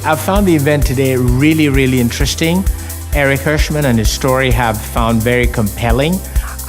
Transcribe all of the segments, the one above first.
I've found the event today really, really interesting. Eric Hirschman and his story have found very compelling.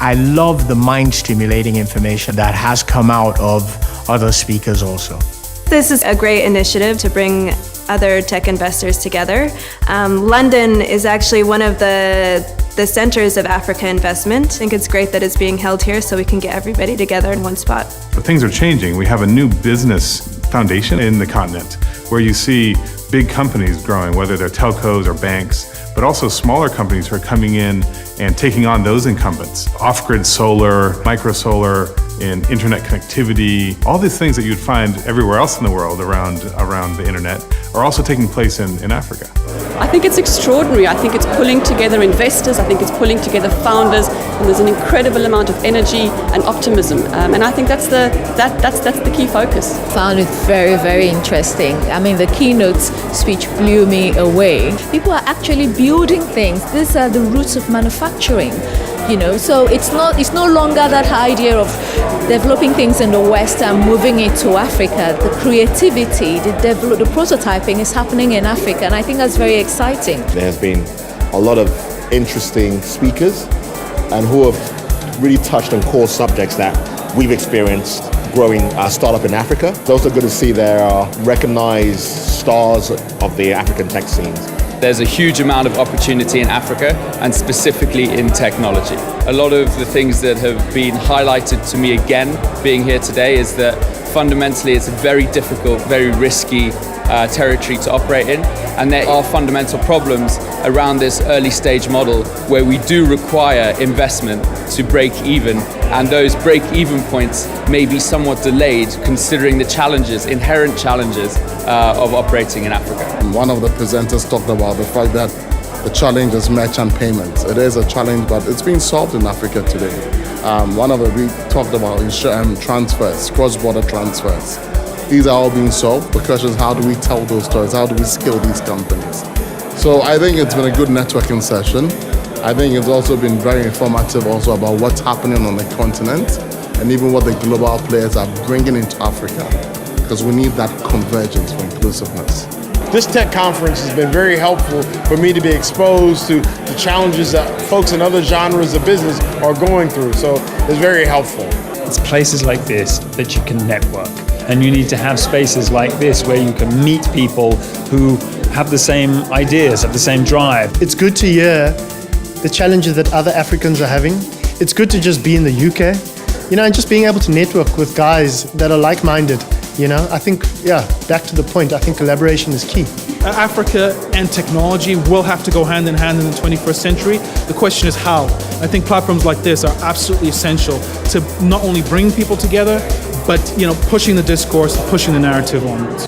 I love the mind-stimulating information that has come out of other speakers also. This is a great initiative to bring other tech investors together. London is actually one of the centers of Africa investment. I think it's great that it's being held here so we can get everybody together in one spot. Things are changing. We have a new business foundation in the continent where you see big companies growing, whether they're telcos or banks, but also smaller companies who are coming in and taking on those incumbents. Off-grid solar, microsolar, and internet connectivity, all these things that you'd find everywhere else in the world around the internet are also taking place in Africa. I think it's extraordinary. I think it's pulling together investors, I think it's pulling together founders, and there's an incredible amount of energy and optimism. And I think that's the key focus. Found it very, very interesting. I mean, the keynote speech blew me away. People are actually building things. These are the roots of manufacturing. So it's no longer that idea of developing things in the West and moving it to Africa. The creativity, the prototyping is happening in Africa, and I think that's very exciting. There has been a lot of interesting speakers and who have really touched on core subjects that we've experienced growing our startup in Africa. It's also good to see there are recognized stars of the African tech scenes. There's a huge amount of opportunity in Africa, and specifically in technology. A lot of the things that have been highlighted to me again being here today is that fundamentally it's a very difficult, very risky territory to operate in, and there are fundamental problems around this early stage model where we do require investment to break even, and those break even points may be somewhat delayed considering the challenges, inherent challenges of operating in Africa. One of the presenters talked about the fact that the challenge is merchant payments. It is a challenge, but it's being solved in Africa today. One of the we talked about is transfers, cross-border transfers. These are all being solved. The question is, how do we tell those stories? How do we scale these companies? So I think it's been a good networking session. I think it's also been very informative also about what's happening on the continent and even what the global players are bringing into Africa, because we need that convergence for inclusiveness. This tech conference has been very helpful for me to be exposed to the challenges that folks in other genres of business are going through. So it's very helpful. It's places like this that you can network. And you need to have spaces like this where you can meet people who have the same ideas, have the same drive. It's good to hear the challenges that other Africans are having. It's good to just be in the UK, and just being able to network with guys that are like-minded. I think, back to the point, I think collaboration is key. Africa and technology will have to go hand in hand in the 21st century. The question is how. I think platforms like this are absolutely essential to not only bring people together, but pushing the discourse, pushing the narrative onwards.